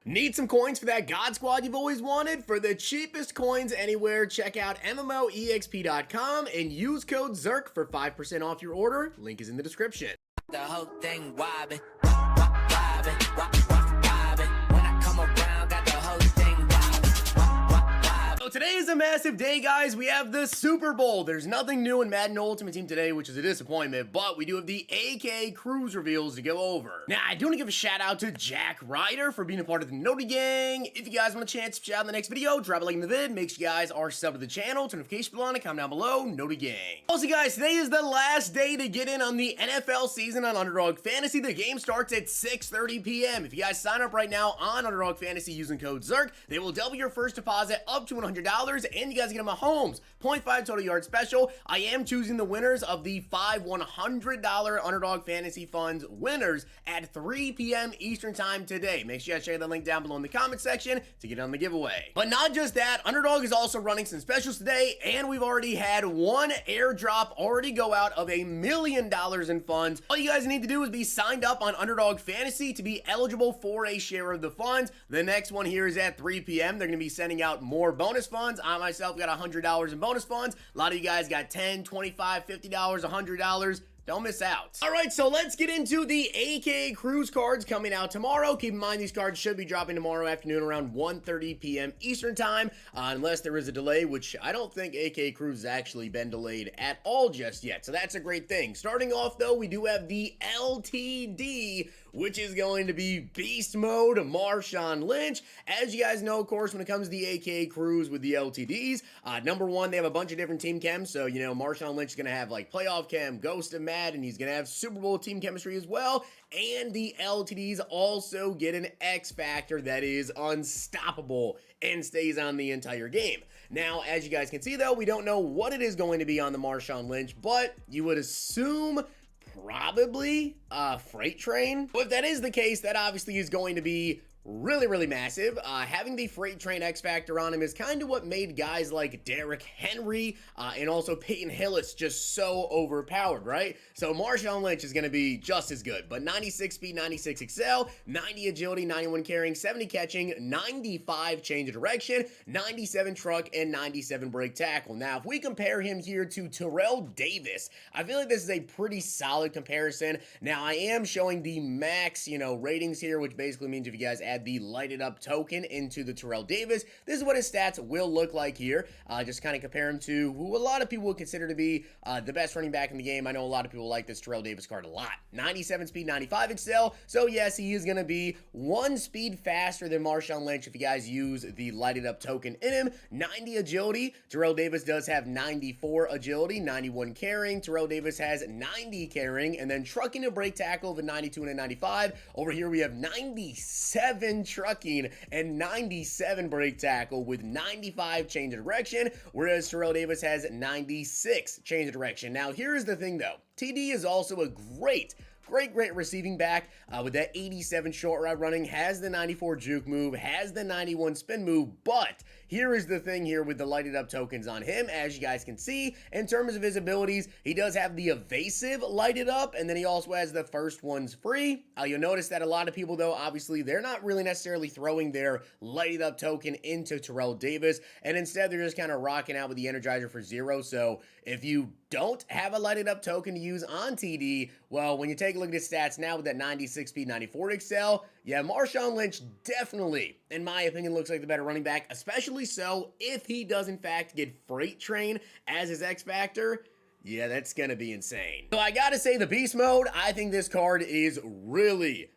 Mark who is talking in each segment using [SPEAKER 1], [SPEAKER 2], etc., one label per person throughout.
[SPEAKER 1] Need some coins for that God Squad you've always wanted? For the cheapest coins anywhere, check out MMOEXP.com and use code ZERK for 5% off your order. Link is in the description.
[SPEAKER 2] The whole thing wobbin', wobbin', wobbin'. When I come around, got the whole thing wobbin'.
[SPEAKER 1] So today is a massive day, guys. We have the Super Bowl. There's nothing new in Madden Ultimate Team today, which is a disappointment, but we do have the AK Cruise reveals to go over. Now, I do want to give a shout out to Jack Ryder for being a part of the Noti Gang. If you guys want a chance to shout out in the next video, drop a like in the vid. Make sure you guys are subbed to the channel, turn notification bell on, and comment down below, Noti Gang. Also, guys, today is the last day to get in on the NFL season on Underdog Fantasy. The game starts at 6:30 p.m. If you guys sign up right now on Underdog Fantasy using code ZERK, they will double your first deposit up to $100, and you guys get a Mahomes 0.5 total yard special. I am choosing the winners of the 5 $100 Underdog Fantasy Funds winners at 3 p.m. Eastern time today. Make sure you guys check that link down below in the comment section to get on the giveaway. But not just that, Underdog is also running some specials today, and we've already had one airdrop already go out of $1 million in funds. All you guys need to do is be signed up on Underdog Fantasy to be eligible for a share of the funds. The next one here is at 3 p.m. They're going to be sending out more bonus funds. I myself got $100 in bonus funds. A lot of you guys got $10, $25, $50, $100. Don't miss out. All right, so let's get into the AK Cruise cards coming out tomorrow. Keep in mind, these cards should be dropping tomorrow afternoon around 1:30 p.m. Eastern time, unless there is a delay, which I don't think AK Cruise has actually been delayed at all just yet. So that's a great thing. Starting off, though, we do have the LTD, which is going to be Beast Mode, Marshawn Lynch. As you guys know, of course, when it comes to the AK Cruise with the LTDs, number one, they have a bunch of different team chems. So, you know, Marshawn Lynch is going to have like playoff chem, Ghost of Madden, he's going to have Super Bowl team chemistry as well. And the LTDs also get an X Factor that is unstoppable and stays on the entire game. Now, as you guys can see, though, we don't know what it is going to be on the Marshawn Lynch, but you would assume probably a freight train. But if that is the case, that obviously is going to be really massive. Having the freight train X Factor on him is kind of what made guys like Derrick Henry and also Peyton Hillis just so overpowered, right? So Marshawn Lynch is going to be just as good, but 96 speed, 96 excel, 90 agility, 91 carrying, 70 catching, 95 change of direction, 97 truck, and 97 break tackle. Now, if we compare him here to Terrell Davis, I feel like this is a pretty solid comparison. Now, I am showing the max, ratings here, which basically means if you guys add the lighted up token into the Terrell Davis, this is what his stats will look like here. Just kind of compare him to who a lot of people would consider to be the best running back in the game. I know a lot of people like this Terrell Davis card a lot. 97 speed, 95 excel. So yes, he is going to be one speed faster than Marshawn Lynch if you guys use the lighted up token in him. 90 agility. Terrell Davis does have 94 agility, 91 carrying. Terrell Davis has 90 carrying, and then trucking and break tackle of a 92 and a 95. Over here we have 97 trucking and 97 break tackle with 95 change of direction, whereas Terrell Davis has 96 change of direction. Now, here's the thing, though. TD is also a great receiving back with that 87 short route running, has the 94 juke move, has the 91 spin move, but here is the thing here with the lighted up tokens on him. As you guys can see, in terms of his abilities, he does have the evasive lighted up, and then he also has the first ones free. You'll notice that a lot of people, though, obviously, they're not really necessarily throwing their lighted up token into Terrell Davis, and instead they're just kind of rocking out with the Energizer for 0. So if you don't have a lighted up token to use on TD, well, when you take a look at his stats now with that 96 speed, 94 excel, yeah, Marshawn Lynch definitely, in my opinion, looks like the better running back, especially so if he does in fact get Freight Train as his X Factor. Yeah, that's gonna be insane. So I gotta say, the Beast Mode, I think this card is really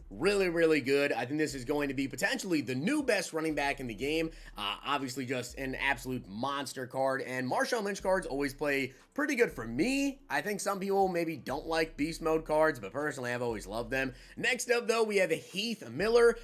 [SPEAKER 1] good. I think this is going to be potentially the new best running back in the game. Obviously just an absolute monster card, and Marshawn Lynch cards always play pretty good for me. I think some people maybe don't like Beast Mode cards, but personally I've always loved them. Next up, though, we have Heath Miller.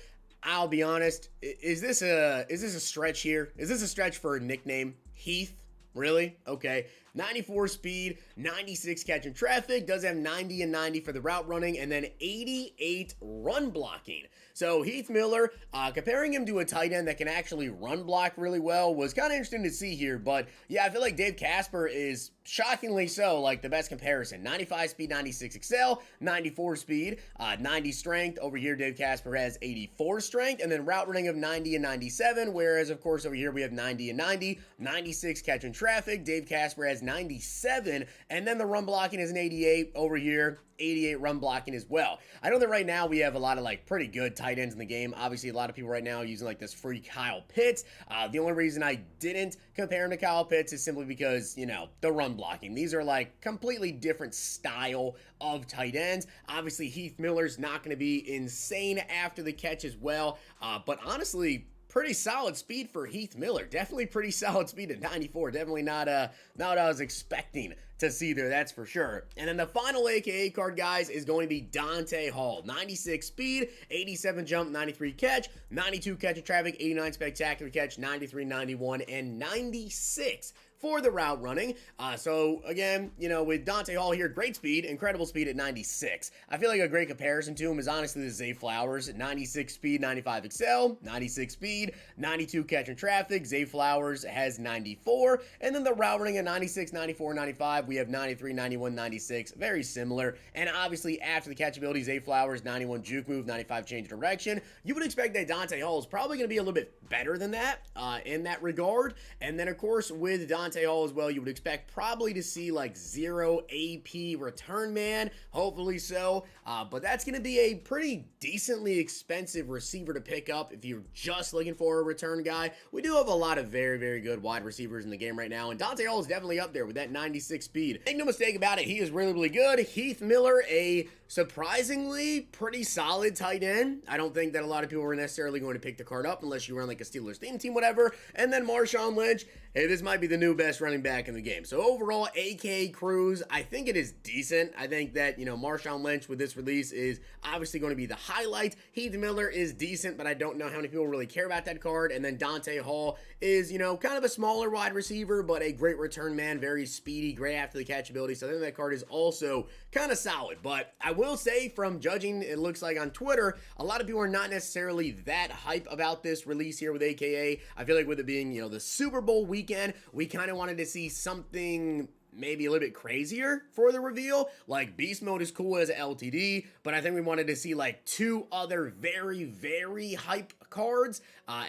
[SPEAKER 1] I'll be honest, is this a stretch here? Is this a stretch for a nickname? Heath? Really? Okay. 94 speed, 96 catch and traffic, does have 90 and 90 for the route running, and then 88 run blocking. So Heath Miller, comparing him to a tight end that can actually run block really well was kind of interesting to see here. But yeah, I feel like Dave Casper is shockingly so like the best comparison. 95 speed, 96 excel, 94 speed, 90 strength. Over here, Dave Casper has 84 strength, and then route running of 90 and 97, whereas of course over here we have 90 and 90, 96 catch and traffic. Dave Casper has 97, and then the run blocking is an 88 over here. 88 run blocking as well. I know that right now we have a lot of like pretty good tight ends in the game. Obviously, a lot of people right now are using like this free Kyle Pitts. The only reason I didn't compare him to Kyle Pitts is simply because, you know, the run blocking. These are like completely different style of tight ends. Obviously, Heath Miller's not going to be insane after the catch as well. But honestly, pretty solid speed for Heath Miller. Definitely pretty solid speed at 94. Definitely not what I was expecting to see there, that's for sure. And then the final AKA card, guys, is going to be Dante Hall. 96 speed, 87 jump, 93 catch, 92 catch and traffic, 89 spectacular catch, 93, 91, and 96 for the route running. So again, you know, with Dante Hall here, great speed, incredible speed at 96. I feel like a great comparison to him is honestly the Zay Flowers at 96 speed, 95 excel, 96 speed, 92 catch and traffic. Zay Flowers has 94, and then the route running at 96, 94, 95. We have 93, 91, 96, very similar. And obviously after the catchability, Zay Flowers, 91 juke move, 95 change direction. You would expect that Dante Hall is probably going to be a little bit better than that in that regard. And then of course with Dante Hall as well, you would expect probably to see like 0 AP return man, hopefully so. But that's going to be a pretty decently expensive receiver to pick up if you're just looking for a return guy. We do have a lot of very, very good wide receivers in the game right now, and Dante Hall is definitely up there with that 96 speed. Make no mistake about it, he is really, really good. Heath Miller, a surprisingly pretty solid tight end. I don't think that a lot of people were necessarily going to pick the card up unless you were on like a Steelers theme team, whatever. And then Marshawn Lynch, hey, this might be the new best running back in the game. So overall, AK Cruz, I think it is decent. I think that, you know, Marshawn Lynch with this release is obviously going to be the highlight. Heath Miller is decent, but I don't know how many people really care about that card. And then Dante Hall is, you know, kind of a smaller wide receiver, but a great return man, very speedy, great after the catch ability. So I think that card is also kind of solid. But I will say, from judging, it looks like on Twitter, a lot of people are not necessarily that hype about this release here with AKA. I feel like with it being, you know, the Super Bowl weekend, we kind of wanted to see something maybe a little bit crazier for the reveal. Like Beast Mode is cool as a LTD, but I think we wanted to see like 2 other very, very hype cards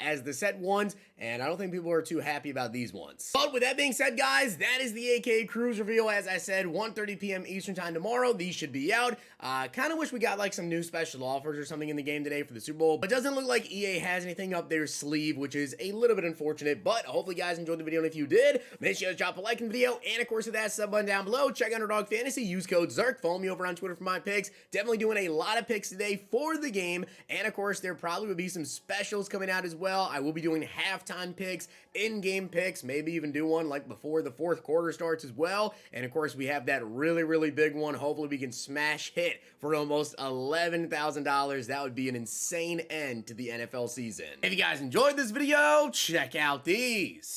[SPEAKER 1] as the set ones, and I don't think people are too happy about these ones. But with that being said, guys, that is the AK Cruz reveal. As I said, 1:30 p.m. Eastern time tomorrow. These should be out. Kind of wish we got like some new special offers or something in the game today for the Super Bowl, but it doesn't look like EA has anything up their sleeve, which is a little bit unfortunate. But hopefully you guys enjoyed the video, and if you did, make sure to drop a like in the video, and of course hit that sub button down below. Check out Underdog Fantasy, use code ZERK, follow me over on Twitter for my picks. Definitely doing a lot of picks today for the game, and of course there probably will be some specials coming out as well. I will be doing halftime picks, in-game picks, maybe even do one like before the 4th quarter starts as well. And of course we have that really, really big one. Hopefully we can smash hit for almost $11,000. That would be an insane end to the NFL season. If you guys enjoyed this video, check out these.